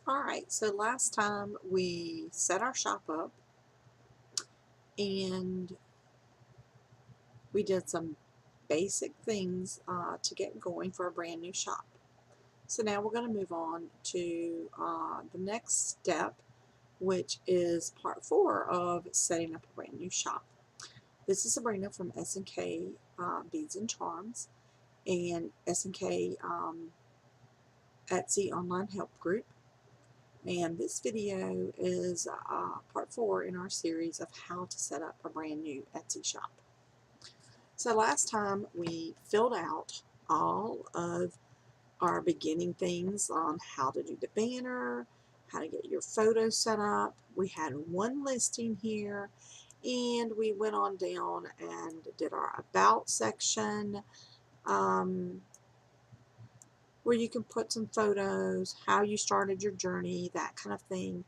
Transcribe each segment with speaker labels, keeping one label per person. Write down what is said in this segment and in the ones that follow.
Speaker 1: Alright, so last time we set our shop up and we did some basic things to get going for a brand new shop. So now we're going to move on to the next step, which is part 4 of setting up a brand new shop. This is Sabrina from S&K Beads and Charms and S&K Etsy Online Help Group. And this video is part 4 in our series of how to set up a brand new Etsy shop. So last time we filled out all of our beginning things on how to do the banner, how to get your photos set up. We had one listing here and we went on down and did our about section, where you can put some photos, how you started your journey, that kind of thing,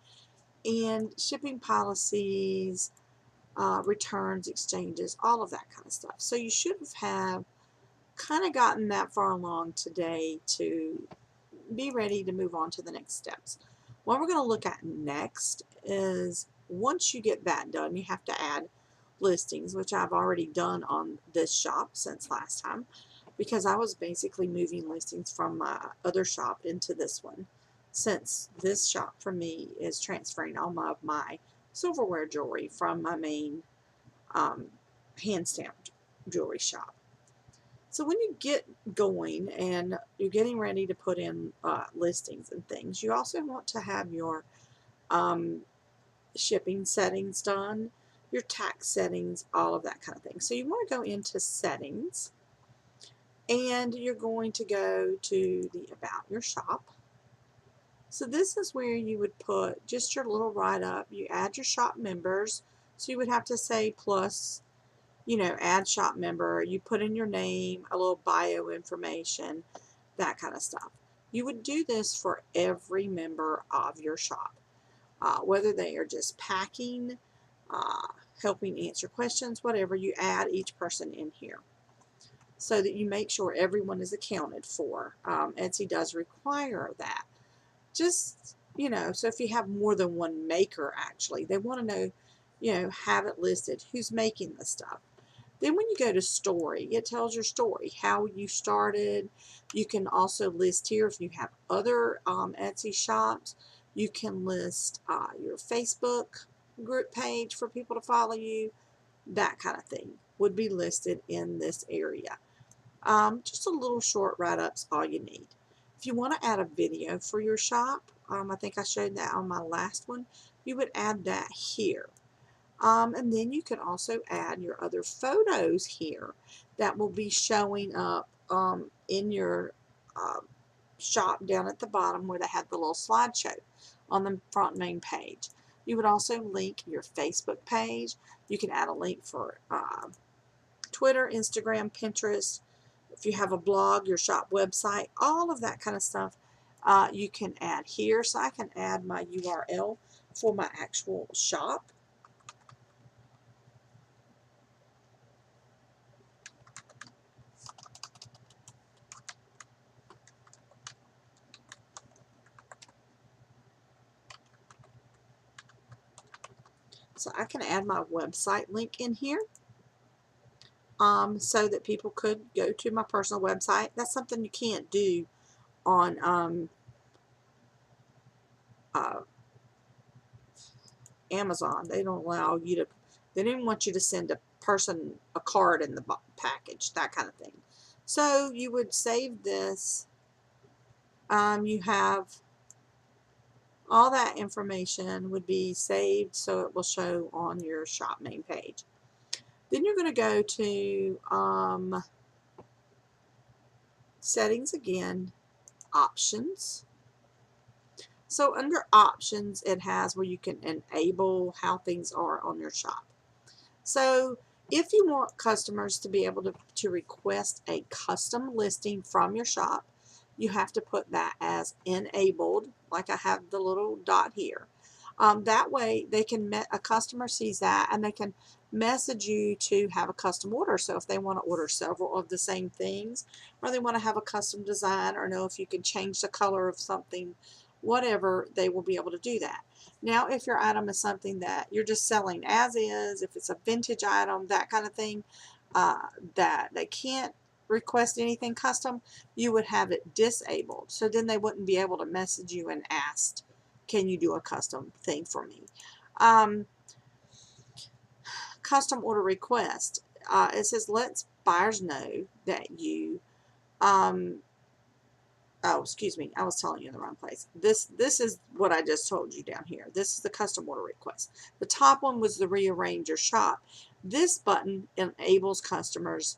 Speaker 1: and shipping policies, returns, exchanges, all of that kind of stuff. So you should have kind of gotten that far along today to be ready to move on to the next steps. What we're going to look at next is once you get that done, you have to add listings, which I've already done on this shop since last time, because I was basically moving listings from my other shop into this one, since this shop for me is transferring all of my silverware jewelry from my main hand stamped jewelry shop. So when you get going and you're getting ready to put in listings and things, you also want to have your shipping settings done, your tax settings, all of that kind of thing. So you want to go into settings and you're going to go to the about your shop. So this is where you would put just your little write-up. You add your shop members. So you would have to say plus, add shop member. You put in your name, a little bio information, that kind of stuff. You would do this for every member of your shop, whether they are just packing, helping answer questions, whatever. You add each person in here so that you make sure everyone is accounted for. Etsy does require that. Just, so if you have more than one maker, actually, they want to know, have it listed, who's making the stuff. Then when you go to story, it tells your story, how you started. You can also list here if you have other Etsy shops. You can list your Facebook group page for people to follow you. That kind of thing would be listed in this area. Just a little short write-up's all you need. If you want to add a video for your shop, I think I showed that on my last one, you would add that here. And then you can also add your other photos here that will be showing up in your shop down at the bottom where they have the little slideshow on the front main page. You would also link your Facebook page. You can add a link for Twitter, Instagram, Pinterest. If you have a blog, your shop website, all of that kind of stuff you can add here. So I can add my URL for my actual shop. So I can add my website link in here so that people could go to my personal website. That's something you can't do on Amazon. They don't allow you to, they don't want you to send a person a card in the package, that kind of thing. So you would save this. You have all that information would be saved so it will show on your shop main page. Then you're going to go to settings again, options. So under options, it has where you can enable how things are on your shop. So if you want customers to be able to request a custom listing from your shop, you have to put that as enabled, like I have the little dot here. That way they can, a customer sees that and they can message you to have a custom order. So if they want to order several of the same things, or they want to have a custom design, or know if you can change the color of something, whatever, they will be able to do that. Now, if your item is something that you're just selling as is, if it's a vintage item, that kind of thing, that they can't request anything custom, you would have it disabled. So then they wouldn't be able to message you and ask, can you do a custom thing for me? Custom order request. It says lets buyers know that you, oh, excuse me, I was telling you in the wrong place. This is what I just told you down here. This is the custom order request. The top one was the rearrange your shop. This button enables customers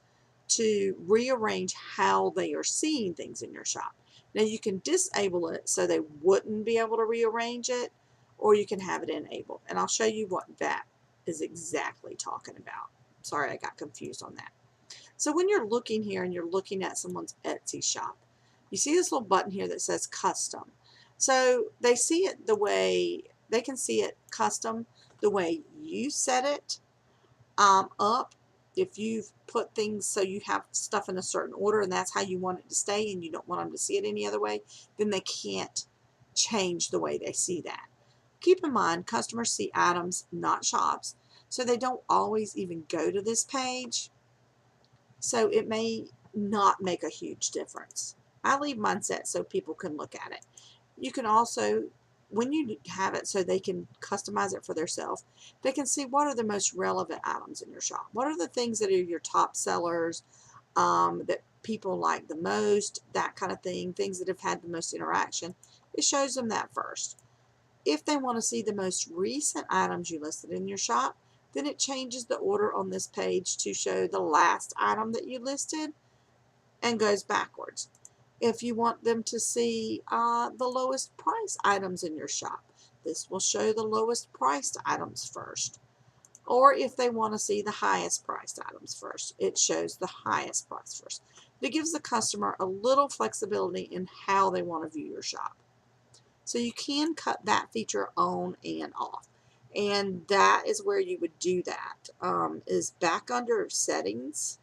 Speaker 1: to rearrange how they are seeing things in your shop. Now you can disable it so they wouldn't be able to rearrange it, or you can have it enabled. And I'll show you what that is exactly talking about. Sorry, I got confused on that. So when you're looking here and you're looking at someone's Etsy shop, you see this little button here that says custom. So they see it the way, they can see it custom the way you set it up. If you've put things so you have stuff in a certain order and that's how you want it to stay and you don't want them to see it any other way, then they can't change the way they see that. Keep in mind, customers see items, not shops, so they don't always even go to this page. So it may not make a huge difference. I leave mine set so people can look at it. You can also, when you have it so they can customize it for themselves, they can see what are the most relevant items in your shop. What are the things that are your top sellers, that people like the most, that kind of thing, things that have had the most interaction. It shows them that first. If they want to see the most recent items you listed in your shop, then it changes the order on this page to show the last item that you listed and goes backwards. If you want them to see the lowest price items in your shop, this will show the lowest priced items first. Or if they want to see the highest priced items first, it shows the highest price first. It gives the customer a little flexibility in how they want to view your shop. So you can cut that feature on and off. And that is where you would do that. Is back under settings,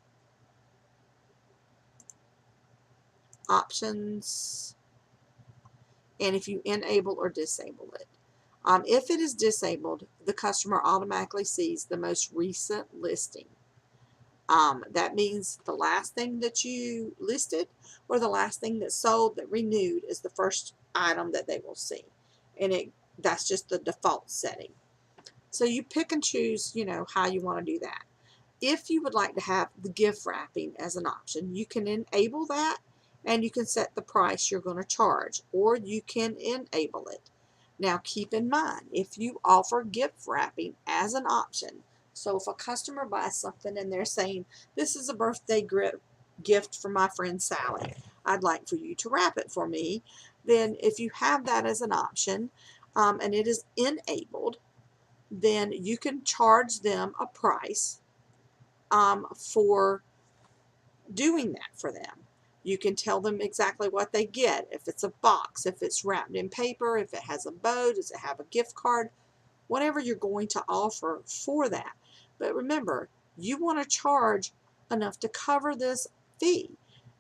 Speaker 1: options, and if you enable or disable it. If it is disabled, the customer automatically sees the most recent listing. That means the last thing that you listed or the last thing that sold that renewed is the first item that they will see. And that's just the default setting. So you pick and choose, how you want to do that. If you would like to have the gift wrapping as an option, you can enable that and you can set the price you're going to charge, or you can enable it. Now keep in mind, if you offer gift wrapping as an option, so if a customer buys something and they're saying, this is a birthday gift for my friend Sally, I'd like for you to wrap it for me, then if you have that as an option and it is enabled, then you can charge them a price for doing that for them. You can tell them exactly what they get. If it's a box, if it's wrapped in paper, if it has a bow, does it have a gift card, whatever you're going to offer for that. But remember, you want to charge enough to cover this fee.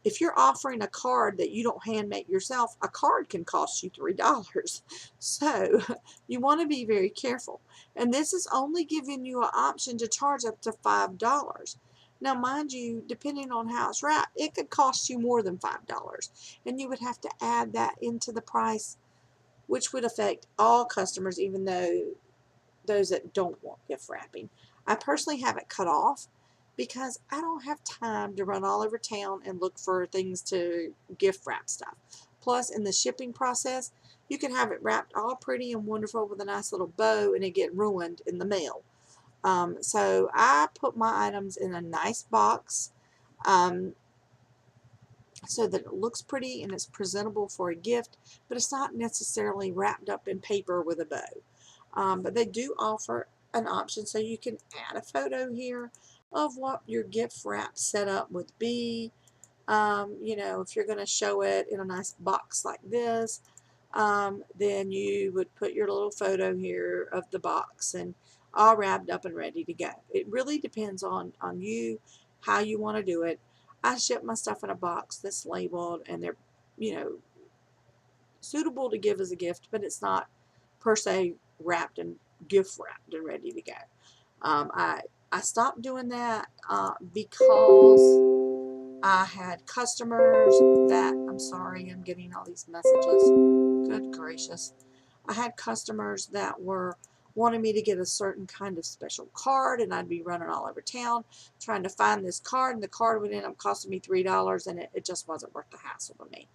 Speaker 1: If you're offering a card that you don't hand make yourself, a card can cost you $3. So you want to be very careful. And this is only giving you an option to charge up to $5. Now, mind you, depending on how it's wrapped, it could cost you more than $5. And you would have to add that into the price, which would affect all customers, even though those that don't want gift wrapping. I personally have it cut off because I don't have time to run all over town and look for things to gift wrap stuff. Plus, in the shipping process, you can have it wrapped all pretty and wonderful with a nice little bow and it get ruined in the mail. So I put my items in a nice box so that it looks pretty and it's presentable for a gift, but it's not necessarily wrapped up in paper with a bow. But they do offer an option so you can add a photo here of what your gift wrap setup would be. If you're going to show it in a nice box like this, then you would put your little photo here of the box and all wrapped up and ready to go. It really depends on you, how you want to do it. I ship my stuff in a box that's labeled and they're, suitable to give as a gift, but it's not per se wrapped and gift wrapped and ready to go. I stopped doing that because I had customers that, I'm sorry, I'm getting all these messages. Good gracious. I had customers that were wanting me to get a certain kind of special card, and I'd be running all over town trying to find this card, and the card would end up costing me $3, and it just wasn't worth the hassle to me.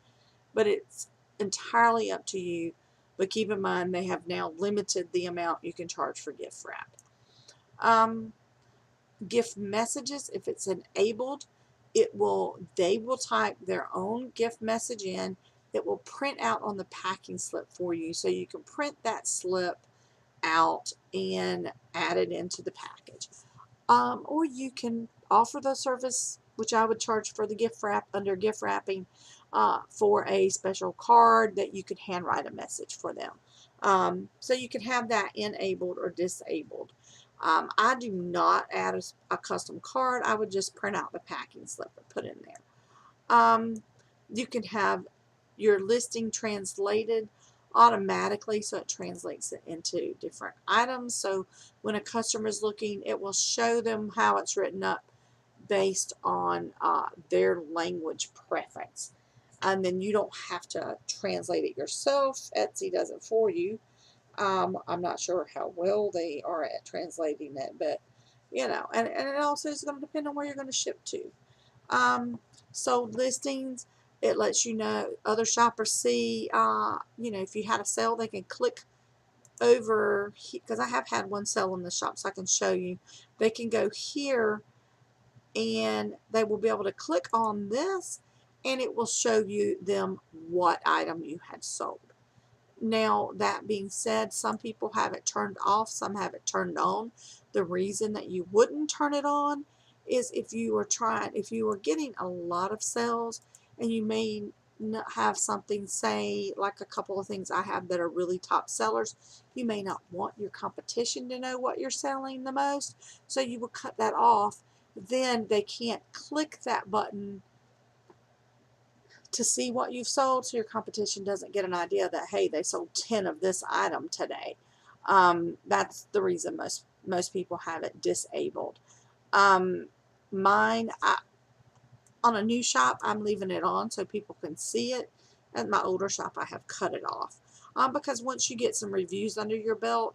Speaker 1: But it's entirely up to you. But keep in mind, they have now limited the amount you can charge for gift wrap. Gift messages, if it's enabled, they will type their own gift message in. It will print out on the packing slip for you, so you can print that slip out and add it into the package. Or you can offer the service, which I would charge for the gift wrap under gift wrapping, for a special card that you could handwrite a message for them. So you can have that enabled or disabled. I do not add a custom card. I would just print out the packing slip and put in there. You can have your listing translated automatically, so it translates it into different items. So when a customer is looking, it will show them how it's written up based on their language preference. And then you don't have to translate it yourself. Etsy does it for you. I'm not sure how well they are at translating it, but you know, and it also is going to depend on where you're going to ship to. Sold listings, it lets you know, other shoppers see, you know, if you had a sale, they can click over, because I have had one sell in the shop, so I can show you. They can go here and they will be able to click on this, and it will show you them what item you had sold. Now, that being said, some people have it turned off, some have it turned on. The reason that you wouldn't turn it on is if you were getting a lot of sales, and you may not have something, say, like a couple of things I have that are really top sellers, you may not want your competition to know what you're selling the most, so you would cut that off. Then they can't click that button to see what you've sold, so your competition doesn't get an idea that, hey, they sold 10 of this item today. That's the reason most people have it disabled. Mine, on a new shop, I'm leaving it on so people can see it. At my older shop, I have cut it off. Because once you get some reviews under your belt,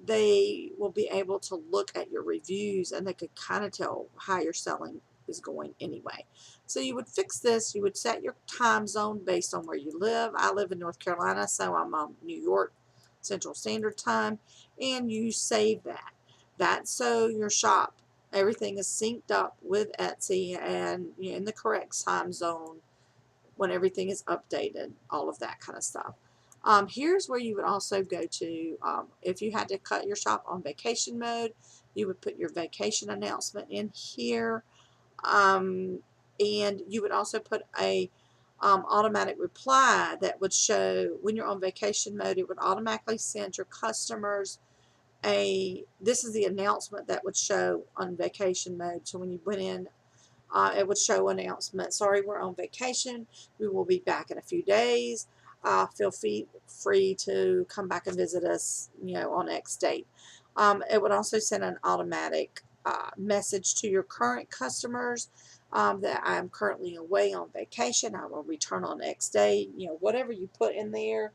Speaker 1: they will be able to look at your reviews, and they could kind of tell how you're selling is going anyway. So you would fix this. You would set your time zone based on where you live. I live in North Carolina, so I'm on New York Central Standard Time, and you save that. That's so your shop, everything is synced up with Etsy and you're in the correct time zone when everything is updated, all of that kind of stuff. Here's where you would also go to, if you had to cut your shop on vacation mode, you would put your vacation announcement in here. And you would also put a automatic reply that would show when you're on vacation mode. It would automatically send your customers this is the announcement that would show on vacation mode. So when you went in, it would show announcement, sorry, we're on vacation, we will be back in a few days, feel free to come back and visit us, you know, on X date. It would also send an automatic message to your current customers that I'm currently away on vacation, I will return on X day. You know, whatever you put in there,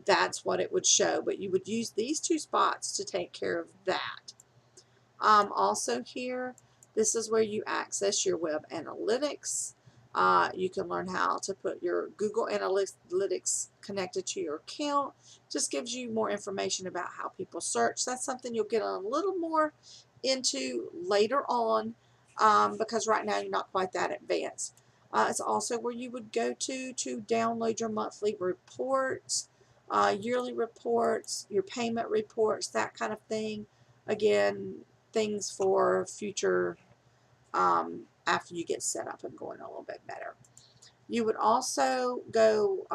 Speaker 1: that's what it would show. But you would use these two spots to take care of that. Also here, this is where you access your web analytics. You can learn how to put your Google Analytics connected to your account. Just gives you more information about how people search. That's something you'll get a little more into later on, because right now you're not quite that advanced. It's also where you would go to download your monthly reports, yearly reports, your payment reports, that kind of thing. Again, things for future, after you get set up and going a little bit better. You would also go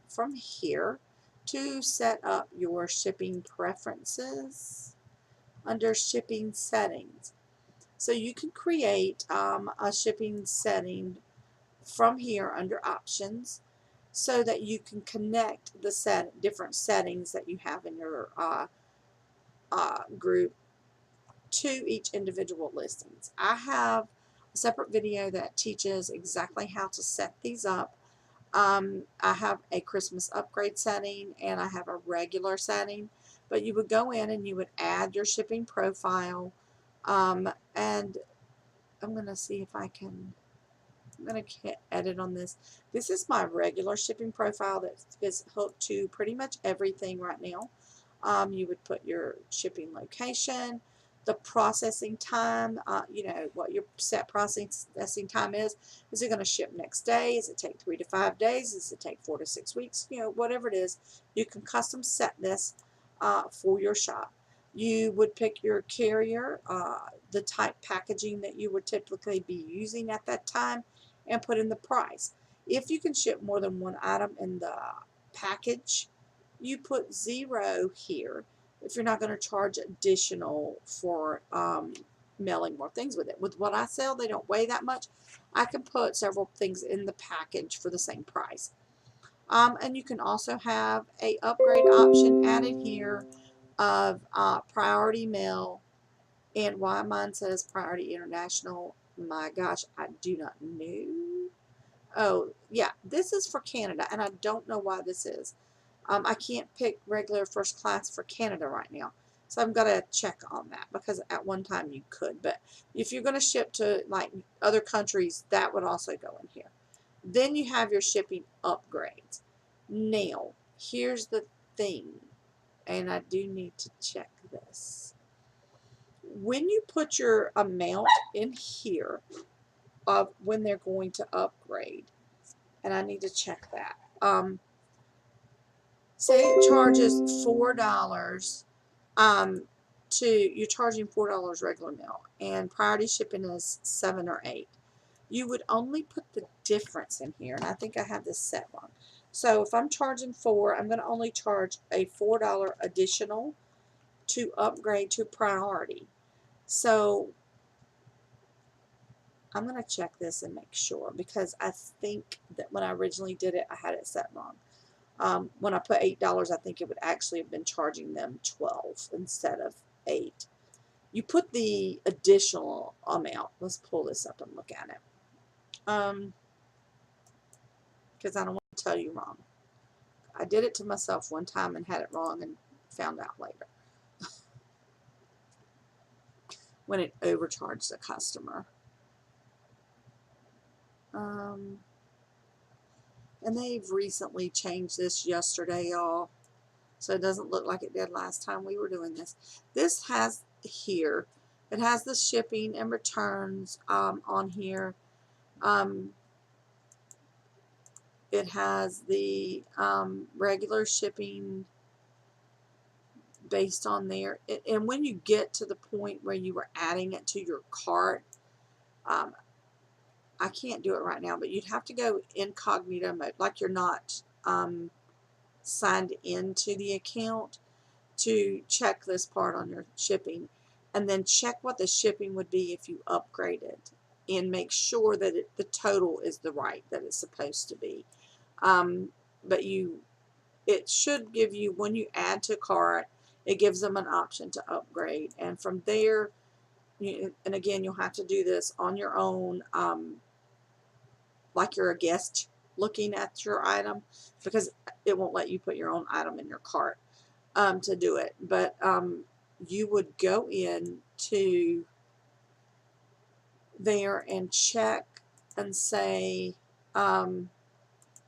Speaker 1: from here to set up your shipping preferences under shipping settings. So you can create a shipping setting from here under options. so that you can connect the different settings that you have in your group to each individual listings. I have a separate video that teaches exactly how to set these up. I have a Christmas upgrade setting and I have a regular setting, but you would go in and you would add your shipping profile, and I'm going to see if I can, I'm going to hit edit on this. This is my regular shipping profile that is hooked to pretty much everything right now. You would put your shipping location, the processing time, you know, what your set processing time is. Is it going to ship next day? Does it take 3 to 5 days? Does it take 4 to 6 weeks? You know, whatever it is, you can custom set this for your shop. You would pick your carrier, the type packaging that you would typically be using at that time, and put in the price. If you can ship more than one item in the package, you put 0 here if you're not going to charge additional for mailing more things with it. With what I sell, they don't weigh that much. I can put several things in the package for the same price. And you can also have a upgrade option added here of priority mail. And why mine says priority international, my gosh, I do not know. Oh, yeah, this is for Canada, and I don't know why this is. I can't pick regular first class for Canada right now. So I'm going to check on that, because at one time you could. But if you're going to ship to like other countries, that would also go in here. Then you have your shipping upgrades. Now, here's the thing, and I do need to check this. When you put your amount in here of when they're going to upgrade, and I need to check that. Say it charges $4 you're charging $4 regular mail, and priority shipping is 7 or 8. You would only put the difference in here, and I think I have this set wrong. So if I'm charging 4, I'm going to only charge a $4 additional to upgrade to priority. So I'm going to check this and make sure, because I think that when I originally did it, I had it set wrong. When I put $8, I think it would actually have been charging them 12 instead of 8. You put the additional amount. Let's pull this up and look at it. Because I don't want to tell you wrong. I did it to myself one time and had it wrong and found out later when it overcharged the customer. And they've recently changed this yesterday, y'all. So it doesn't look like it did last time we were doing this. This has here, it has the shipping and returns on here. It has the regular shipping based on there. And when you get to the point where you are adding it to your cart, I can't do it right now, but you'd have to go incognito mode, like you're not signed into the account, to check this part on your shipping, and then check what the shipping would be if you upgraded, and make sure that the total is the right that it's supposed to be. But it should give you, when you add to cart, it gives them an option to upgrade, and from there, and again, you'll have to do this on your own, like you're a guest looking at your item, because it won't let you put your own item in your cart to do it. But you would go in to there and check and say,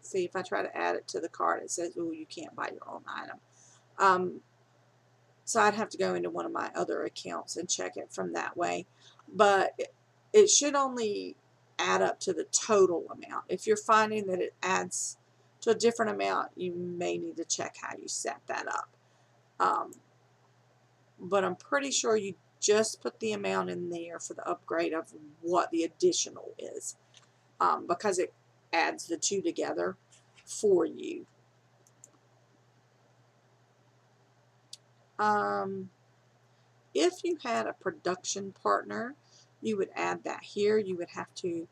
Speaker 1: see, if I try to add it to the cart, it says, oh, you can't buy your own item. So I'd have to go into one of my other accounts and check it from that way. But it should only add up to the total amount. If you're finding that it adds to a different amount, you may need to check how you set that up. But I'm pretty sure you just put the amount in there for the upgrade of what the additional is, because it adds the two together for you. If you had a production partner, you would add that here. You would have to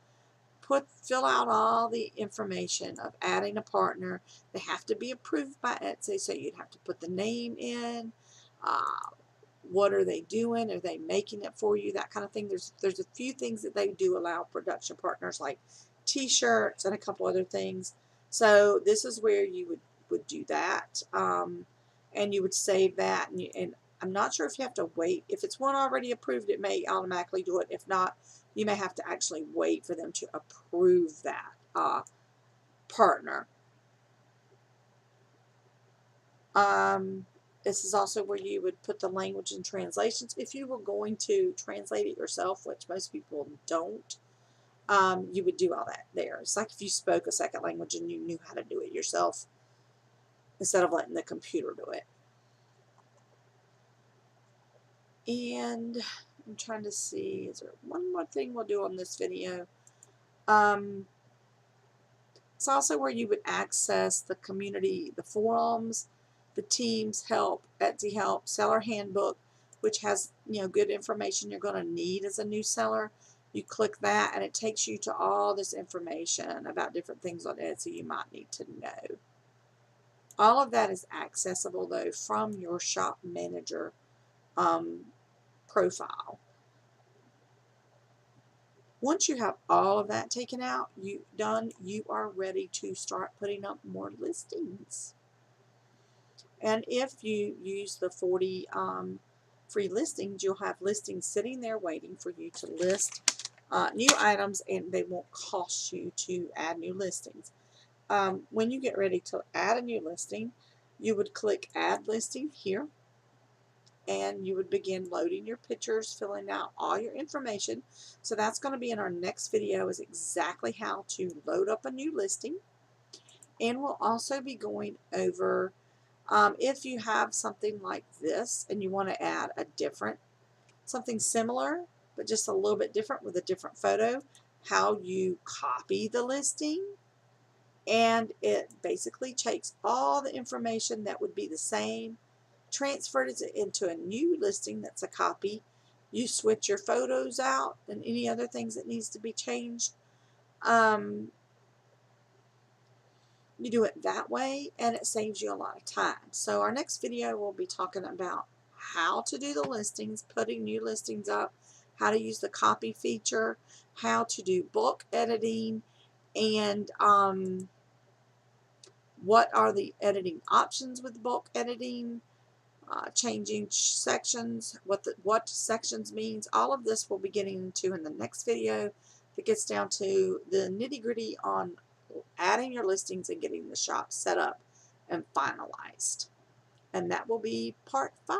Speaker 1: fill out all the information of adding a partner. They have to be approved by Etsy, so you'd have to put the name in. What are they doing? Are they making it for you? That kind of thing. There's a few things that they do allow production partners, like t-shirts and a couple other things. So this is where you would do that, and you would save that. And I'm not sure if you have to wait. If it's one already approved, it may automatically do it. If not, you may have to actually wait for them to approve that partner. This is also where you would put the language and translations. If you were going to translate it yourself, which most people don't, you would do all that there. It's like if you spoke a second language and you knew how to do it yourself instead of letting the computer do it. And I'm trying to see, is there one more thing we'll do on this video? It's also where you would access the community, the forums, the teams help, Etsy help, seller handbook, which has, you know, good information you're going to need as a new seller. You click that and it takes you to all this information about different things on Etsy you might need to know. All of that is accessible though from your shop manager profile. Once you have all of that taken out, you are ready to start putting up more listings. And if you use the 40 free listings, you'll have listings sitting there waiting for you to list new items, and they won't cost you to add new listings. When you get ready to add a new listing, you would click Add Listing here, and you would begin loading your pictures, filling out all your information. So that's going to be in our next video, is exactly how to load up a new listing. And we'll also be going over if you have something like this and you want to add a different, something similar but just a little bit different with a different photo, how you copy the listing. And it basically takes all the information that would be the same, transferred it into a new listing that's a copy. You switch your photos out and any other things that needs to be changed. You do it that way, and it saves you a lot of time. So our next video we'll be talking about how to do the listings, putting new listings up, how to use the copy feature, how to do bulk editing, and what are the editing options with bulk editing, changing sections, what sections means. All of this we'll be getting into in the next video that gets down to the nitty-gritty on adding your listings and getting the shop set up and finalized. And that will be part 5.